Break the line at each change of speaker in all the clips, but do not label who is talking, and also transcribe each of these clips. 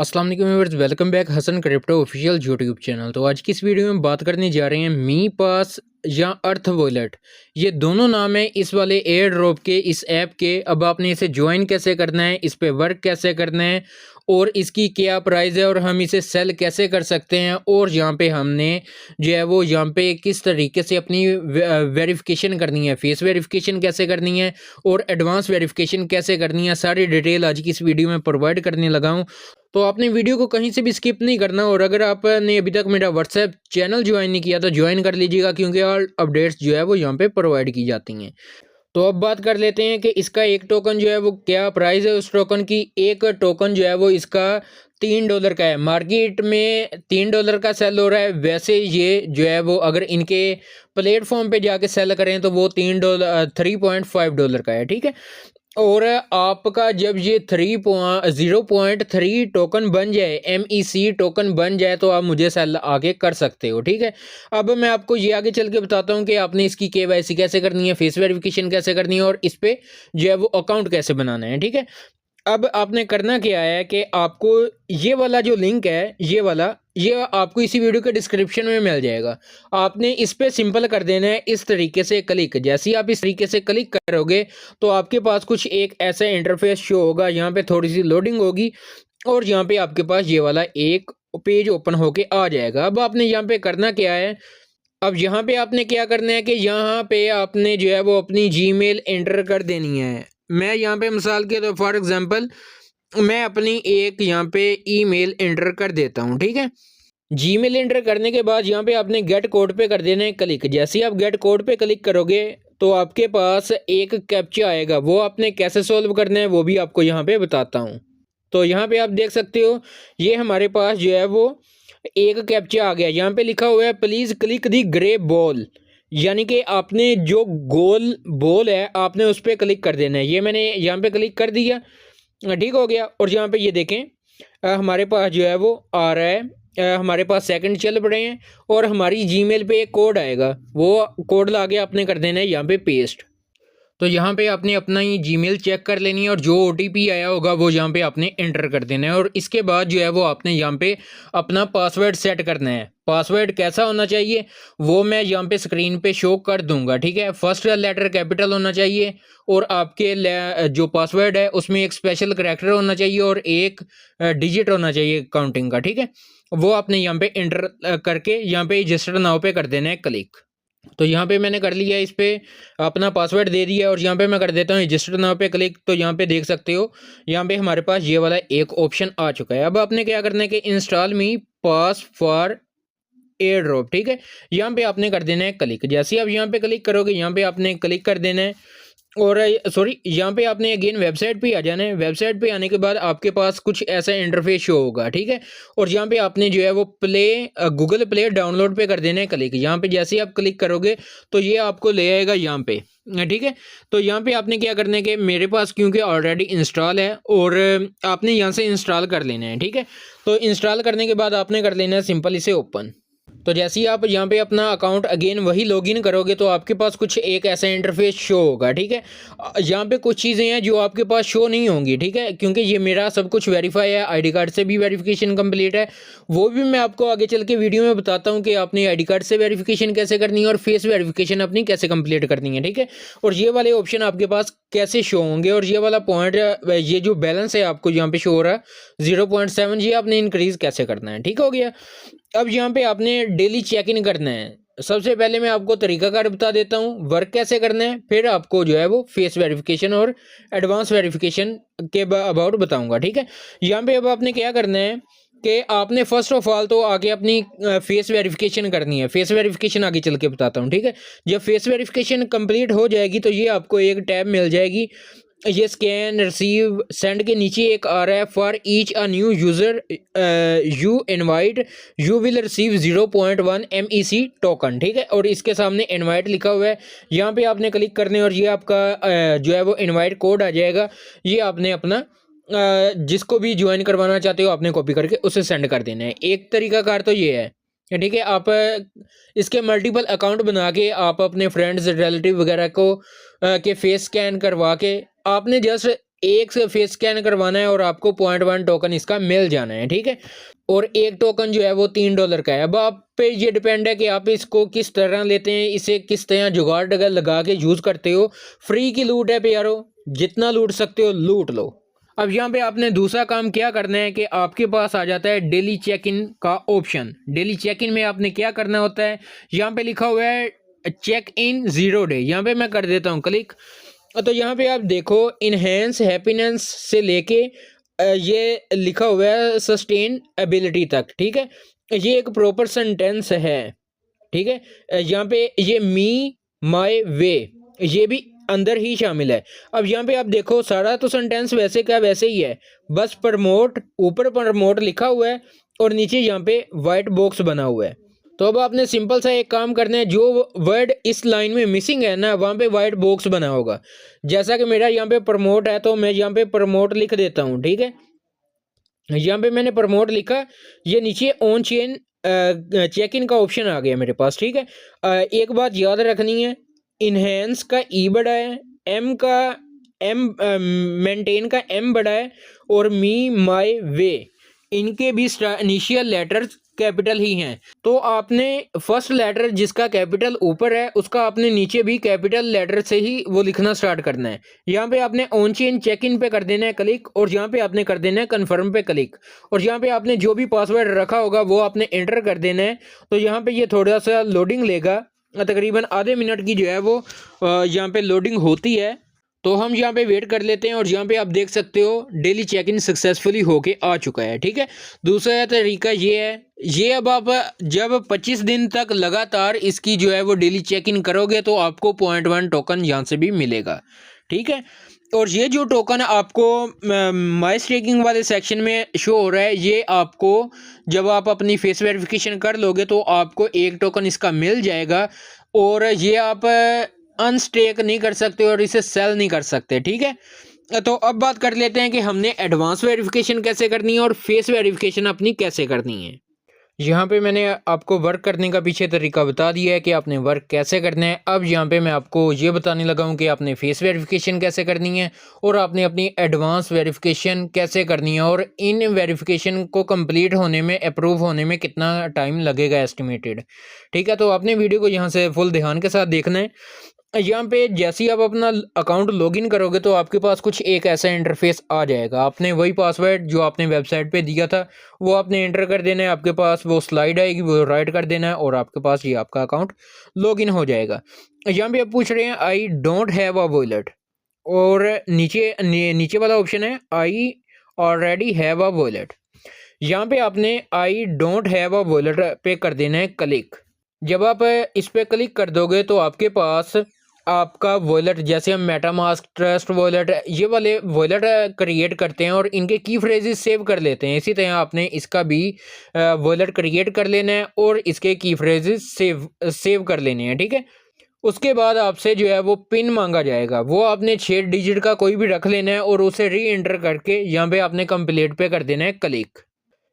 अस्सलाम वालेकुम viewers, welcome back Hasan crypto official YouTube channel. तो आज की इस वीडियो में बात करने जा रहे हैं मी पास या अर्थ वॉलेट। ये दोनों नाम है इस वाले एयर ड्रॉप के, इस ऐप के। अब आपने इसे ज्वाइन कैसे करना है, इस पे वर्क कैसे करना है और इसकी क्या प्राइस है और हम इसे सेल कैसे कर सकते हैं, और यहाँ पे हमने जो है वो यहाँ पे किस तरीके से अपनी वेरिफिकेशन करनी है, फेस वेरिफिकेशन कैसे करनी है और एडवांस वेरिफिकेशन कैसे करनी है, सारी डिटेल आज की इस वीडियो में प्रोवाइड करने लगा हूँ। तो आपने वीडियो को कहीं से भी स्किप नहीं करना, और अगर आपने अभी तक मेरा व्हाट्सएप चैनल ज्वाइन नहीं किया तो ज्वाइन कर लीजिएगा, क्योंकि ऑल अपडेट्स जो है वो यहाँ पे प्रोवाइड की जाती हैं। तो अब बात कर लेते हैं कि इसका एक टोकन जो है वो क्या प्राइस है उस टोकन की। एक टोकन जो है वो इसका $3 का है, मार्केट में $3 का सेल हो रहा है। वैसे ये जो है वो अगर इनके प्लेटफॉर्म पे जाके सेल करें तो वो $3.5 का है, ठीक है। और आपका जब ये 0.3 टोकन बन जाए, MEC टोकन बन जाए, तो आप मुझे सेल आगे कर सकते हो, ठीक है। अब मैं आपको ये आगे चल के बताता हूँ कि आपने इसकी KYC कैसे करनी है, फेस वेरिफिकेशन कैसे करनी है और इस पे जो है वो अकाउंट कैसे बनाना है, ठीक है। अब आपने करना क्या है कि आपको ये वाला जो लिंक है, ये आपको इसी वीडियो के डिस्क्रिप्शन में मिल जाएगा। आपने इस पे सिंपल कर देना है इस तरीके से क्लिक। जैसे ही आप इस तरीके से क्लिक करोगे तो आपके पास कुछ एक ऐसा इंटरफेस शो होगा। यहाँ पे थोड़ी सी लोडिंग होगी और यहाँ पे आपके पास ये वाला एक पेज ओपन होके आ जाएगा। अब आपने यहाँ पे करना क्या है, अब यहाँ पे आपने क्या करना है कि यहाँ पे आपने जो है वो अपनी जीमेल एंटर कर देनी है। मैं यहाँ पे मिसाल के तो फॉर एग्जांपल मैं अपनी एक यहाँ पे ईमेल एंटर कर देता हूँ, ठीक है। जीमेल एंटर करने के बाद यहाँ पे आपने गेट कोड पे कर देना है क्लिक। जैसे ही आप गेट कोड पे क्लिक करोगे तो आपके पास एक कैप्चा आएगा, वो आपने कैसे सॉल्व करना है वो भी आपको यहाँ पे बताता हूँ। तो यहाँ पे आप देख सकते हो ये हमारे पास जो है वो एक कैप्चा आ गया। यहाँ पे लिखा हुआ है please click the grey ball, यानी कि आपने जो गोल बॉल है आपने उस पर क्लिक कर देना है। ये मैंने यहाँ पे क्लिक कर दिया, ठीक हो गया। और यहाँ पे ये देखें हमारे पास जो है वो आ रहा है, हमारे पास सेकंड चल पड़े हैं और हमारी जीमेल पे एक कोड आएगा, वो कोड ला के आपने कर देना है यहाँ पे पेस्ट। तो यहाँ पे आपने अपना ही जीमेल चेक कर लेनी है और जो OTP आया होगा वो यहाँ पे आपने एंटर कर देना है। और इसके बाद जो है वो आपने यहाँ पे अपना पासवर्ड सेट करना है। पासवर्ड कैसा होना चाहिए वो मैं यहाँ पे स्क्रीन पे शो कर दूंगा, ठीक है। फर्स्ट लेटर कैपिटल होना चाहिए और आपके जो पासवर्ड है उसमें एक स्पेशल करैक्टर होना चाहिए और एक डिजिट होना चाहिए काउंटिंग का, ठीक है। वो आपने यहाँ पे एंटर करके यहाँ पे रजिस्टर नाउ पे कर देना है क्लिक। तो यहाँ पे मैंने कर लिया, इस पे अपना पासवर्ड दे दिया और यहाँ पे मैं कर देता हूँ रजिस्टर नाउ पे क्लिक। तो यहाँ पे देख सकते हो यहाँ पे हमारे पास ये वाला एक ऑप्शन आ चुका है। अब आपने क्या करना है कि install me pass for air drop, ठीक है। यहाँ पे आपने कर देना है क्लिक। जैसे ही आप यहाँ पे क्लिक करोगे यहाँ पे आपने क्लिक कर देना है और सॉरी यहाँ पे आपने अगेन वेबसाइट पे आ जाना है। वेबसाइट पे आने के बाद आपके पास कुछ ऐसा इंटरफेस शो होगा, ठीक है। और यहाँ पे आपने जो है वो गूगल प्ले डाउनलोड पे कर देना है क्लिक। यहाँ पे जैसे ही आप क्लिक करोगे तो ये आपको ले आएगा यहाँ पे, ठीक है। तो यहाँ पे आपने क्या करना है कि मेरे पास क्योंकि ऑलरेडी इंस्टॉल है और आपने यहाँ से इंस्टॉल कर लेना है, ठीक है। तो इंस्टॉल करने के बाद आपने कर लेना है सिंपल इसे ओपन। तो जैसे ही आप यहाँ पे अपना अकाउंट अगेन वही लॉगिन करोगे तो आपके पास कुछ एक ऐसा इंटरफेस शो होगा, ठीक है। यहाँ पे कुछ चीज़ें हैं जो आपके पास शो नहीं होंगी, ठीक है, क्योंकि ये मेरा सब कुछ वेरीफाई है। ID कार्ड से भी वेरिफिकेशन कंप्लीट है, वो भी मैं आपको आगे चल के वीडियो में बताता हूँ कि आपने ID कार्ड से वेरिफिकेशन कैसे करनी है और फेस वेरिफिकेशन अपनी कैसे कंप्लीट करनी है, ठीक है। और ये वाले ऑप्शन आपके पास कैसे शो होंगे और ये वाला पॉइंट, ये जो बैलेंस है आपको यहाँ पे शो हो रहा है 0.7, ये आपने इंक्रीज कैसे करना है, ठीक हो गया। अब यहाँ पे आपने डेली चेक इन करना है। सबसे पहले मैं आपको तरीकाकार बता देता हूँ वर्क कैसे करना है, फिर आपको जो है वो फेस वेरिफिकेशन और एडवांस वेरिफिकेशन के अबाउट बताऊंगा, ठीक है। यहाँ पे अब आपने क्या करना है कि आपने फर्स्ट ऑफ ऑल तो आगे अपनी फेस वेरिफिकेशन करनी है। फेस वेरिफिकेशन आगे चल के बताता हूँ, ठीक है। जब फेस वेरिफिकेशन कंप्लीट हो जाएगी तो ये आपको एक टैब मिल जाएगी, ये स्कैन रिसीव सेंड के नीचे एक आ रहा है for each a new user you invite you will receive 0.1 MEC token, ठीक है। और इसके सामने इनवाइट लिखा हुआ है, यहाँ पे आपने क्लिक करने और ये आपका जो है वो इनवाइट कोड आ जाएगा। ये आपने अपना जिसको भी ज्वाइन करवाना चाहते हो आपने कॉपी करके उसे सेंड कर देना है। एक तरीका कार तो ये है, ठीक है। आप इसके मल्टीपल अकाउंट बना के आप अपने फ्रेंड्स रिलेटिव वगैरह को के फेस स्कैन करवा के आपने जस्ट एक से फेस स्कैन करवाना है और आपको 0.1 टोकन इसका मिल जाना है, ठीक है। और एक टोकन जो है वो $3 का है। अब आप पे ये डिपेंड है कि आप इसको किस तरह लेते हैं, इसे किस तरह जुगाड़ लगा के यूज़ करते हो। फ्री की लूट है प्यारो, जितना लूट सकते हो लूट लो। अब यहाँ पे आपने दूसरा काम क्या करना है कि आपके पास आ जाता है डेली चेक इन का ऑप्शन। डेली चेक इन में आपने क्या करना होता है, यहाँ पे लिखा हुआ है चेक इन 0 डे, यहाँ पे मैं कर देता हूँ क्लिक। तो यहाँ पे आप देखो इनहेंस हैप्पीनेस से लेके ये लिखा हुआ है सस्टेन एबिलिटी तक, ठीक है। ये एक प्रॉपर सेंटेंस है, ठीक है। यहाँ पे ये मी माय वे ये भी अंदर ही शामिल है। अब यहाँ पे आप देखो सारा तो सेंटेंस वैसे का वैसे ही है, बस प्रमोट, ऊपर प्रमोट लिखा हुआ है और नीचे यहाँ पे वाइट बॉक्स बना हुआ है। तो अब आपने सिंपल सा एक काम करना है, जो वर्ड इस लाइन में मिसिंग है ना वहाँ पे वाइट बॉक्स बना होगा। जैसा कि मेरा यहाँ पे प्रमोट है तो मैं यहाँ पे प्रमोट लिख देता हूँ, ठीक है। यहाँ पे मैंने प्रमोट लिखा, ये नीचे ऑन चेन चेक इन का ऑप्शन आ गया मेरे पास, ठीक है। एक बात याद रखनी है, इनहेंस का ई बड़ा है, एम का एम मेंटेन का एम बड़ा है और मी माय वे इनके भी इनिशियल लेटर्स कैपिटल ही हैं। तो आपने फर्स्ट लेटर जिसका कैपिटल ऊपर है उसका आपने नीचे भी कैपिटल लेटर से ही वो लिखना स्टार्ट करना है। यहाँ पे आपने ऑन चेन चेक इन पे कर देना है क्लिक और यहाँ पे आपने कर देना है कन्फर्म पे क्लिक और यहाँ पे आपने जो भी पासवर्ड रखा होगा वो आपने एंटर कर देना है। तो यहाँ पे ये थोड़ा सा लोडिंग लेगा, तकरीबन आधे मिनट की जो है वो यहाँ पे लोडिंग होती है। तो हम यहाँ पे वेट कर लेते हैं और यहाँ पे आप देख सकते हो डेली चेक इन सक्सेसफुली होके आ चुका है, ठीक है। दूसरा तरीका ये है, ये अब आप जब 25 दिन तक लगातार इसकी जो है वो डेली चेक इन करोगे तो आपको 0.1 टोकन यहाँ से भी मिलेगा, ठीक है। और ये जो टोकन आपको माई स्टेकिंग वाले सेक्शन में शो हो रहा है, ये आपको जब आप अपनी फेस वेरिफिकेशन कर लोगे तो आपको एक टोकन इसका मिल जाएगा और ये आप अनस्टेक नहीं कर सकते और इसे सेल नहीं कर सकते, ठीक है। तो अब बात कर लेते हैं कि हमने एडवांस वेरिफिकेशन कैसे करनी है और फेस वेरिफिकेशन अपनी कैसे करनी है। यहाँ पे मैंने आपको वर्क करने का पीछे तरीका बता दिया है कि आपने वर्क कैसे करना है। अब यहाँ पे मैं आपको ये बताने लगा हूँ कि आपने फेस वेरिफिकेशन कैसे करनी है और आपने अपनी एडवांस वेरिफिकेशन कैसे करनी है और इन वेरिफिकेशन को कंप्लीट होने में, अप्रूव होने में कितना टाइम लगेगा एस्टिमेटेड, ठीक है। तो आपने वीडियो को यहाँ से फुल ध्यान के साथ देखना है। यहाँ पे जैसे ही आप अपना अकाउंट लॉगिन करोगे तो आपके पास कुछ एक ऐसा इंटरफेस आ जाएगा। आपने वही पासवर्ड जो आपने वेबसाइट पे दिया था वो आपने एंटर कर देना है, आपके पास वो स्लाइड आएगी वो राइट कर देना है और आपके पास ये आपका अकाउंट लॉगिन हो जाएगा। यहाँ पे आप पूछ रहे हैं I don't have a wallet और नीचे वाला ऑप्शन है I already have a wallet. यहाँ पे आपने I don't have a wallet पे कर देना है क्लिक। जब आप इस पे क्लिक कर दोगे तो आपके पास आपका वॉलेट, जैसे हम मेटामास्क, ट्रस्ट वॉलेट, ये वाले वॉलेट क्रिएट करते हैं और इनके की फ्रेजेस सेव कर लेते हैं, इसी तरह आपने इसका भी वॉलेट क्रिएट कर लेना है और इसके की फ्रेजेस सेव कर लेने हैं, ठीक है। उसके बाद आपसे जो है वो पिन मांगा जाएगा, वो आपने 6 डिजिट का कोई भी रख लेना है और उसे री एंटर करके यहाँ पे आपने कंप्लीट पे कर देना है क्लिक।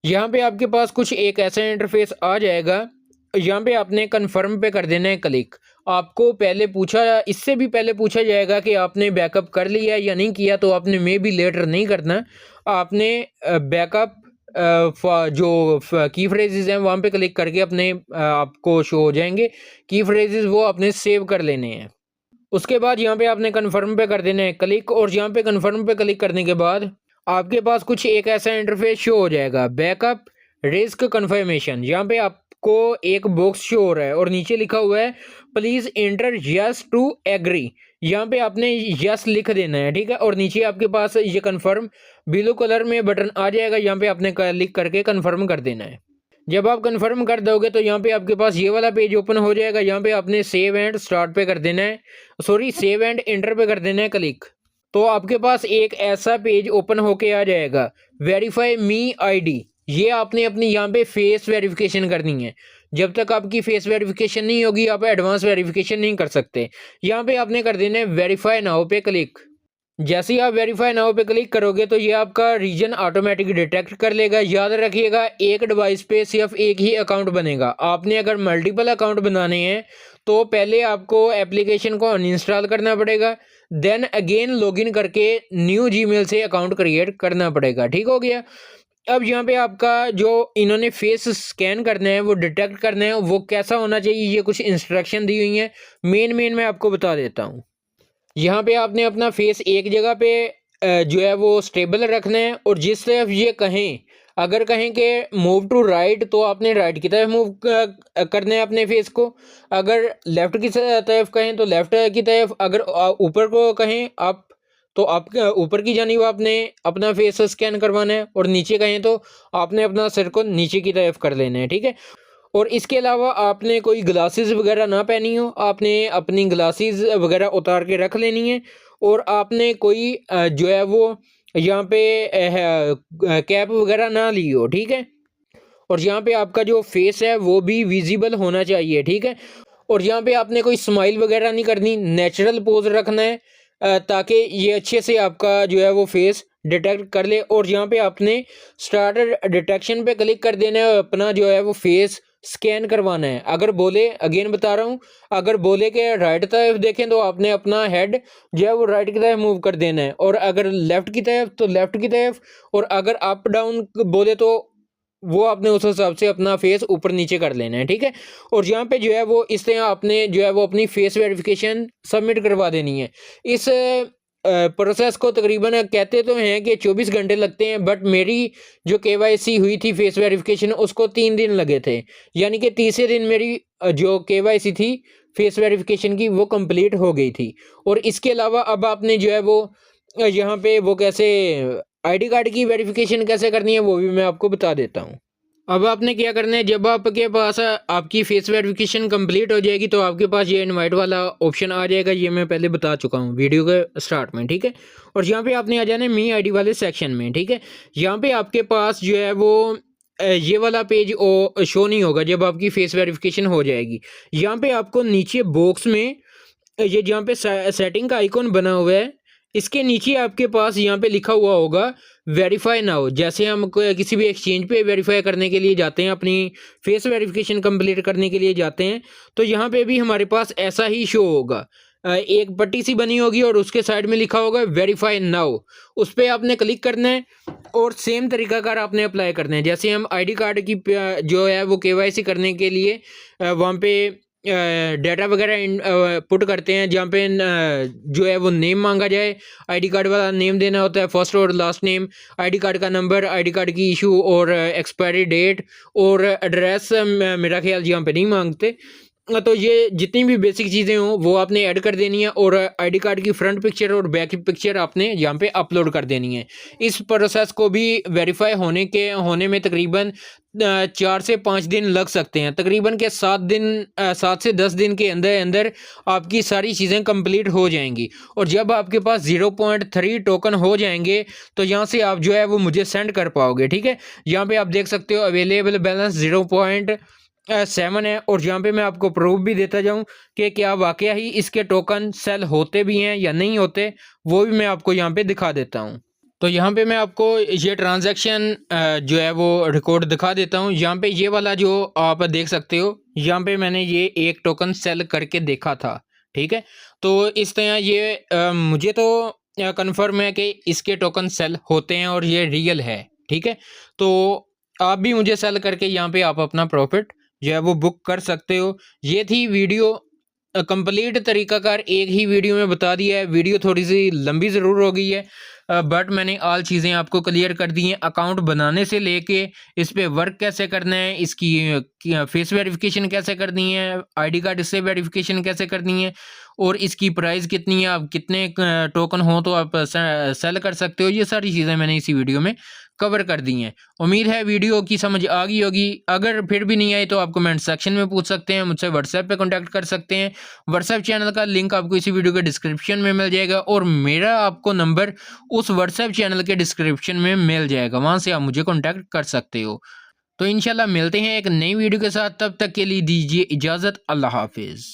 यहाँ पे आपके पास कुछ एक ऐसा इंटरफेस आ जाएगा, यहाँ पे आपने कन्फर्म पे कर देना है क्लिक। आपको पहले पूछा, इससे भी पहले पूछा जाएगा कि आपने बैकअप कर लिया या नहीं किया, तो आपने मे बी लेटर नहीं करना, आपने बैकअप जो की फ्रेजेस हैं वहाँ पे क्लिक करके अपने आपको शो हो जाएंगे की फ्रेजेस, वो आपने सेव कर लेने हैं। उसके बाद यहाँ पे आपने कन्फर्म पे कर देना है क्लिक और यहाँ पे कन्फर्म पे क्लिक करने के बाद आपके पास कुछ एक ऐसा इंटरफेस शो हो जाएगा, बैकअप रिस्क कन्फर्मेशन। यहाँ पे आपको एक बॉक्स शो हो रहा है और नीचे लिखा हुआ है please enter yes to agree. यहाँ पे आपने यस लिख देना है, ठीक है। और नीचे आपके पास ये कन्फर्म ब्लू कलर में बटन आ जाएगा, यहाँ पे आपने क्लिक करके कन्फर्म कर देना है। जब आप कन्फर्म कर दोगे तो यहाँ पे आपके पास ये वाला पेज ओपन हो जाएगा। यहाँ पे आपने सेव एंड स्टार्ट पे कर देना है, सॉरी सेव एंड एंटर पे कर देना है क्लिक। तो आपके पास एक ऐसा पेज ओपन होके आ जाएगा, वेरीफाई मी आईडी। ये आपने अपनी यहाँ पे फेस वेरिफिकेशन करनी है। जब तक आपकी फेस वेरिफिकेशन नहीं होगी आप एडवांस वेरिफिकेशन नहीं कर सकते। यहाँ पे आपने कर देना है वेरीफाई नाउ पे क्लिक। जैसे ही आप वेरीफाई नाउ पे क्लिक करोगे तो ये आपका रीजन ऑटोमेटिक डिटेक्ट कर लेगा। याद रखिएगा, एक डिवाइस पे सिर्फ एक ही अकाउंट बनेगा। आपने अगर मल्टीपल अकाउंट बनाने हैं तो पहले आपको एप्लीकेशन को अनइंस्टॉल करना पड़ेगा, देन अगेन लॉगिन करके न्यू जीमेल से अकाउंट क्रिएट करना पड़ेगा। ठीक हो गया। अब यहाँ पे आपका जो इन्होंने फेस स्कैन करना है, वो डिटेक्ट करना है, वो कैसा होना चाहिए, ये कुछ इंस्ट्रक्शन दी हुई हैं। मेन मैं आपको बता देता हूँ। यहाँ पे आपने अपना फेस एक जगह पे जो है वो स्टेबल रखना है, और जिस तरफ ये कहें, अगर कहें कि मूव टू राइट तो आपने राइट की तरफ मूव करना है अपने फेस को। अगर लेफ़्ट की तरफ कहें तो लेफ़्ट की तरफ। अगर ऊपर को कहें आप तो आप ऊपर की जानिब आपने अपना फेस स्कैन करवाना है, और नीचे कहें तो आपने अपना सिर को नीचे की तरफ कर लेना है। ठीक है। और इसके अलावा आपने कोई ग्लासेस वगैरह ना पहनी हो, आपने अपनी ग्लासेस वगैरह उतार के रख लेनी है। और आपने कोई जो है वो यहाँ पे कैप वगैरह ना ली हो। ठीक है। और यहाँ पे आपका जो फेस है वो भी विजिबल होना चाहिए। ठीक है। और यहाँ पे आपने कोई स्माइल वगैरह नहीं करनी, नेचुरल पोज रखना है, ताकि ये अच्छे से आपका जो है वो फेस डिटेक्ट कर ले। और यहाँ पे आपने स्टार्ट डिटेक्शन पे क्लिक कर देना है, अपना जो है वो फेस स्कैन करवाना है। अगर बोले, अगेन बता रहा हूँ, अगर बोले कि राइट तरफ देखें तो आपने अपना हेड जो है वो राइट की तरफ मूव कर देना है, और अगर लेफ्ट की तरफ तो लेफ्ट की तरफ, और अगर अप डाउन बोले तो वो आपने उस हिसाब से अपना फेस ऊपर नीचे कर लेना है। ठीक है। और यहाँ पे जो है वो इस तरह आपने जो है वो अपनी फेस वेरिफिकेशन सबमिट करवा देनी है। इस प्रोसेस को तकरीबन कहते तो हैं कि 24 घंटे लगते हैं, बट मेरी जो केवाईसी हुई थी फेस वेरिफिकेशन उसको 3 दिन लगे थे। यानी कि तीसरे दिन मेरी जो केवाईसी थी फेस वेरिफिकेशन की वो कंप्लीट हो गई थी। और इसके अलावा अब आपने जो है वो यहाँ पे वो कैसे आईडी कार्ड की वेरिफिकेशन कैसे करनी है वो भी मैं आपको बता देता हूँ। अब आपने क्या करना है, जब आपके पास आपकी फेस वेरिफिकेशन कंप्लीट हो जाएगी तो आपके पास ये इनवाइट वाला ऑप्शन आ जाएगा। ये मैं पहले बता चुका हूँ वीडियो के स्टार्ट में। ठीक है। और यहाँ पे आपने आ जाना है मी आईडी वाले सेक्शन में। ठीक है। यहाँ पे आपके पास जो है वो ये वाला पेज शो नहीं होगा जब आपकी फेस वेरिफिकेशन हो जाएगी। यहाँ पे आपको नीचे बॉक्स में ये जहाँ पे सेटिंग का आइकॉन बना हुआ है, इसके नीचे आपके पास यहाँ पे लिखा हुआ होगा वेरीफाई नाउ। जैसे हम किसी भी एक्सचेंज पे वेरीफाई करने के लिए जाते हैं, अपनी फेस वेरिफिकेशन कंप्लीट करने के लिए जाते हैं, तो यहाँ पे भी हमारे पास ऐसा ही शो होगा। एक पट्टी सी बनी होगी और उसके साइड में लिखा होगा वेरीफाई नाउ। उस पर आपने क्लिक करना है और सेम तरीकाकार आपने अप्लाई करना है। जैसे हम आईडी कार्ड की जो है वो केवाईसी करने के लिए वहाँ पे डाटा वगैरह पुट करते हैं, जहाँ पे जो है वो नेम मांगा जाए, आईडी कार्ड वाला नेम देना होता है, फर्स्ट और लास्ट नेम, आईडी कार्ड का नंबर, आईडी कार्ड की इशू और एक्सपायरी डेट, और एड्रेस मेरा ख्याल यहाँ पे नहीं मांगते। तो ये जितनी भी बेसिक चीज़ें हों वो आपने ऐड कर देनी है, और आईडी कार्ड की फ्रंट पिक्चर और बैक की पिक्चर आपने यहाँ पे अपलोड कर देनी है। इस प्रोसेस को भी वेरीफाई होने में तकरीबन 4 से 5 दिन लग सकते हैं। तकरीबन के 7 से 10 दिन के अंदर अंदर आपकी सारी चीज़ें कंप्लीट हो जाएंगी। और जब आपके पास 0.3 टोकन हो जाएंगे तो यहाँ से आप जो है वो मुझे सेंड कर पाओगे। ठीक है। यहाँ पे आप देख सकते हो अवेलेबल बैलेंस 0.7 है। और यहाँ पे मैं आपको प्रूफ भी देता जाऊँ कि क्या वाकया ही इसके टोकन सेल होते भी हैं या नहीं होते, वो भी मैं आपको यहाँ पे दिखा देता हूँ। तो यहाँ पे मैं आपको ये ट्रांजैक्शन जो है वो रिकॉर्ड दिखा देता हूँ। यहाँ पे ये वाला जो आप देख सकते हो, यहाँ पे मैंने ये एक टोकन सेल करके देखा था। ठीक है। तो इस तरह ये मुझे तो कंफर्म है कि इसके टोकन सेल होते हैं और ये रियल है। ठीक है। तो आप भी मुझे सेल करके यहाँ पे आप अपना प्रॉफिट जो है वो बुक कर सकते हो। ये थी वीडियो, कंप्लीट तरीकाकार एक ही वीडियो में बता दिया है। वीडियो थोड़ी सी लंबी ज़रूर हो गई है, बट मैंने ऑल चीज़ें आपको क्लियर कर दी हैं। अकाउंट बनाने से लेके इस पे वर्क कैसे करना है, इसकी फेस वेरिफिकेशन कैसे करनी है, आईडी कार्ड से वेरिफिकेशन कैसे करनी है, और इसकी प्राइस कितनी है, आप कितने टोकन हो तो आप सेल कर सकते हो। ये सारी चीज़ें मैंने इसी वीडियो में कवर कर दी हैं। उम्मीद है वीडियो की समझ आ गई होगी। अगर फिर भी नहीं आई तो आप कमेंट सेक्शन में पूछ सकते हैं, मुझसे व्हाट्सएप पे कांटेक्ट कर सकते हैं। व्हाट्सएप चैनल का लिंक आपको इसी वीडियो के डिस्क्रिप्शन में मिल जाएगा, और मेरा आपको नंबर उस व्हाट्सएप चैनल के डिस्क्रिप्शन में मिल जाएगा, वहाँ से आप मुझे कॉन्टैक्ट कर सकते हो। तो इंशाल्लाह मिलते हैं एक नई वीडियो के साथ, तब तक के लिए दीजिए इजाज़त। अल्लाह हाफिज़।